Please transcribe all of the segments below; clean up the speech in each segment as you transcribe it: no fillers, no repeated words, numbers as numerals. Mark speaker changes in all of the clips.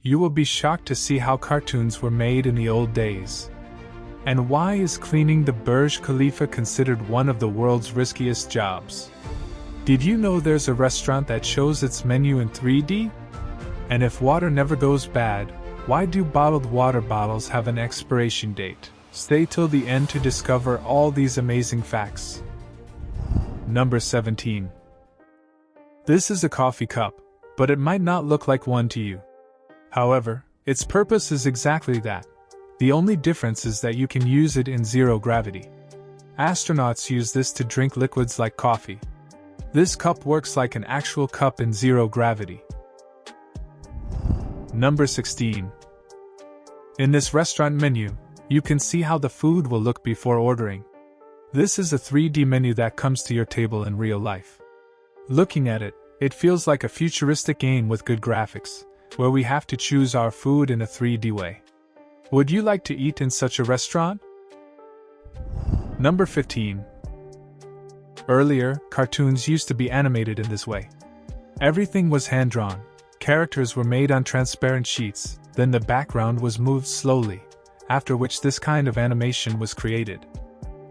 Speaker 1: You will be shocked to see how cartoons were made in the old days. And why is cleaning the Burj Khalifa considered one of the world's riskiest jobs? Did you know there's a restaurant that shows its menu in 3D? And if water never goes bad, why do bottled water bottles have an expiration date? Stay till the end to discover all these amazing facts. Number 17. This is a coffee cup, but it might not look like one to you. However, its purpose is exactly that. The only difference is that you can use it in zero gravity. Astronauts use this to drink liquids like coffee. This cup works like an actual cup in zero gravity. Number 16. In this restaurant menu, you can see how the food will look before ordering. This is a 3D menu that comes to your table in real life. Looking at it, it feels like a futuristic game with good graphics, where we have to choose our food in a 3D way. Would you like to eat in such a restaurant? Number 15. Earlier, cartoons used to be animated in this way. Everything was hand-drawn. Characters were made on transparent sheets, then the background was moved slowly, after which this kind of animation was created.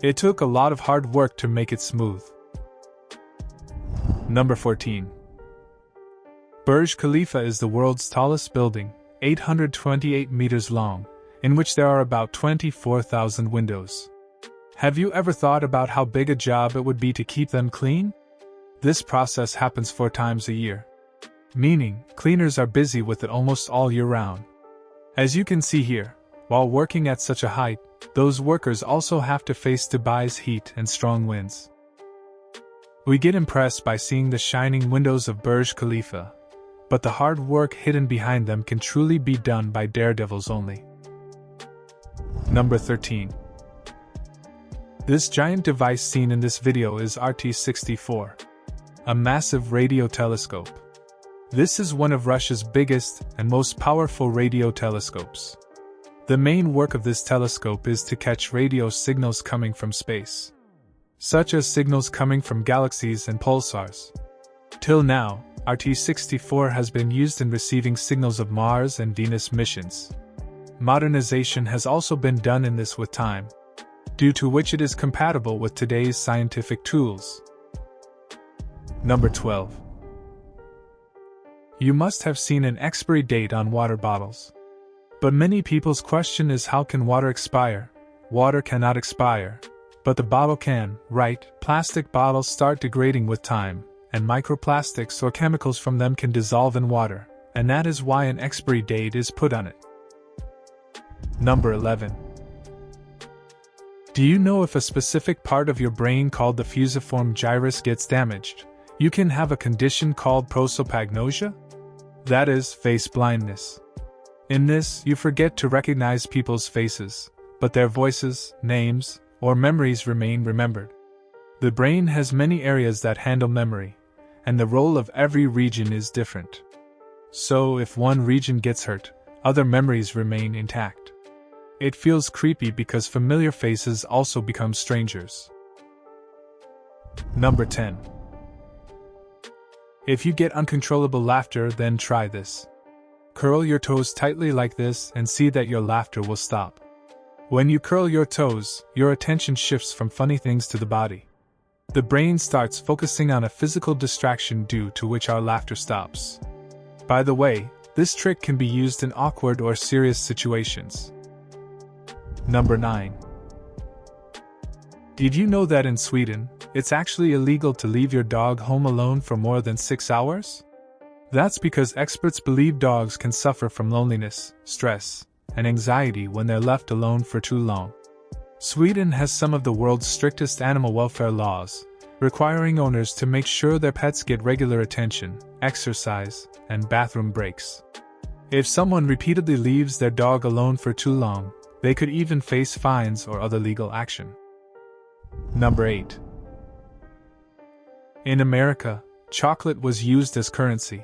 Speaker 1: It took a lot of hard work to make it smooth. Number 14. Burj Khalifa is the world's tallest building, 828 meters long, in which there are about 24,000 windows. Have you ever thought about how big a job it would be to keep them clean? This process happens 4 times a year. Meaning, cleaners are busy with it almost all year round. As you can see here, while working at such a height, those workers also have to face Dubai's heat and strong winds. We get impressed by seeing the shining windows of Burj Khalifa, but the hard work hidden behind them can truly be done by daredevils only. Number 13. This giant device seen in this video is RT-64, a massive radio telescope. This is one of Russia's biggest and most powerful radio telescopes. The main work of this telescope is to catch radio signals coming from space, such as signals coming from galaxies and pulsars. Till now, RT-64 has been used in receiving signals of Mars and Venus missions. Modernization has also been done in this with time, due to which it is compatible with today's scientific tools. Number 12. You must have seen an expiry date on water bottles. But many people's question is, how can water expire? Water cannot expire. But the bottle can, right? Plastic bottles start degrading with time, and microplastics or chemicals from them can dissolve in water, and that is why an expiry date is put on it. Number 11. Do you know if a specific part of your brain called the fusiform gyrus gets damaged, you can have a condition called prosopagnosia? That is, face blindness. In this, you forget to recognize people's faces, but their voices, names, or memories remain remembered. The brain has many areas that handle memory, and the role of every region is different. So, if one region gets hurt, other memories remain intact. It feels creepy because familiar faces also become strangers. Number 10. If you get uncontrollable laughter, then try this. Curl your toes tightly like this and see that your laughter will stop. When you curl your toes, your attention shifts from funny things to the body. The brain starts focusing on a physical distraction due to which our laughter stops. By the way, this trick can be used in awkward or serious situations. Number 9. Did you know that in Sweden, it's actually illegal to leave your dog home alone for more than 6 hours? That's because experts believe dogs can suffer from loneliness, stress, and anxiety when they're left alone for too long. Sweden has some of the world's strictest animal welfare laws, requiring owners to make sure their pets get regular attention, exercise, and bathroom breaks. If someone repeatedly leaves their dog alone for too long, they could even face fines or other legal action. Number 8. In America, chocolate was used as currency.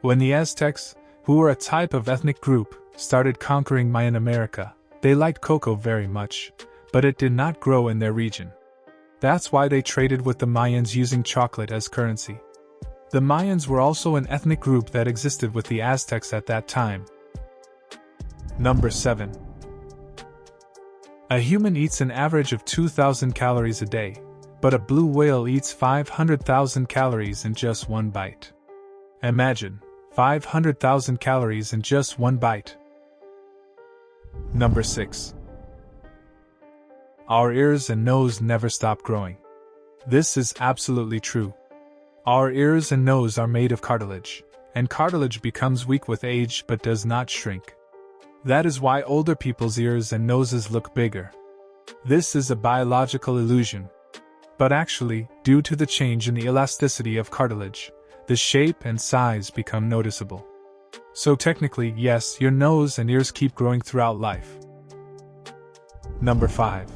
Speaker 1: When the Aztecs, who were a type of ethnic group, started conquering Mayan America, they liked cocoa very much, but it did not grow in their region. That's why they traded with the Mayans using chocolate as currency. The Mayans were also an ethnic group that existed with the Aztecs at that time, Number 7. A human eats an average of 2,000 calories a day, but a blue whale eats 500,000 calories in just one bite. Imagine, 500,000 calories in just one bite. Number 6. Our ears and nose never stop growing. This is absolutely true. Our ears and nose are made of cartilage, and cartilage becomes weak with age but does not shrink. That is why older people's ears and noses look bigger. This is a biological illusion. But actually, due to the change in the elasticity of cartilage, the shape and size become noticeable. So technically, yes, your nose and ears keep growing throughout life. Number 5.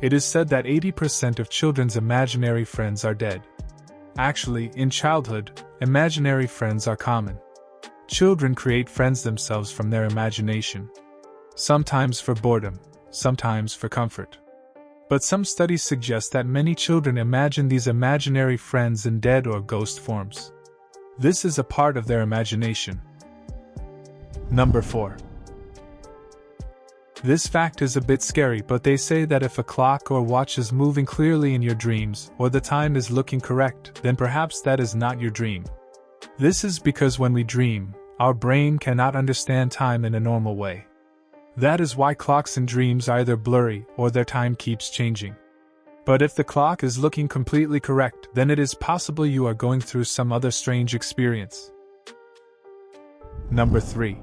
Speaker 1: It is said that 80% of children's imaginary friends are dead. Actually, in childhood, imaginary friends are common. Children create friends themselves from their imagination. Sometimes for boredom, sometimes for comfort. But some studies suggest that many children imagine these imaginary friends in dead or ghost forms. This is a part of their imagination. Number 4. This fact is a bit scary, but they say that if a clock or watch is moving clearly in your dreams, or the time is looking correct, then perhaps that is not your dream. This is because when we dream, our brain cannot understand time in a normal way. That is why clocks in dreams are either blurry or their time keeps changing. But if the clock is looking completely correct, then it is possible you are going through some other strange experience. Number 3.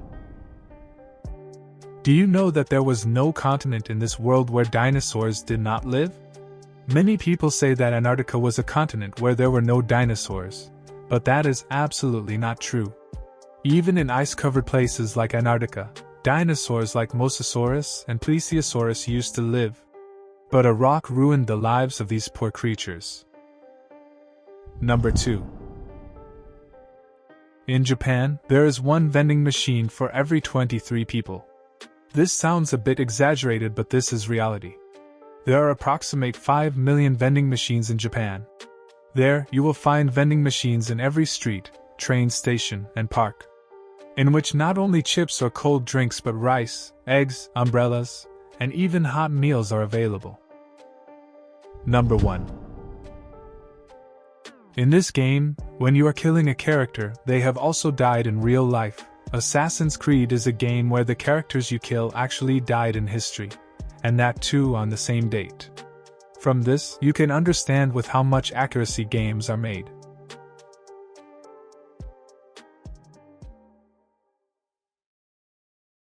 Speaker 1: Do you know that there was no continent in this world where dinosaurs did not live? Many people say that Antarctica was a continent where there were no dinosaurs, but that is absolutely not true. Even in ice-covered places like Antarctica, dinosaurs like Mosasaurus and Plesiosaurus used to live. But a rock ruined the lives of these poor creatures. Number 2. In Japan, there is one vending machine for every 23 people. This sounds a bit exaggerated, but this is reality. There are approximately 5 million vending machines in Japan. There, you will find vending machines in every street, train station, and park, in which not only chips or cold drinks but rice, eggs, umbrellas, and even hot meals are available. Number 1. In this game, when you are killing a character, they have also died in real life. Assassin's Creed is a game where the characters you kill actually died in history, and that too on the same date. From this, you can understand with how much accuracy games are made.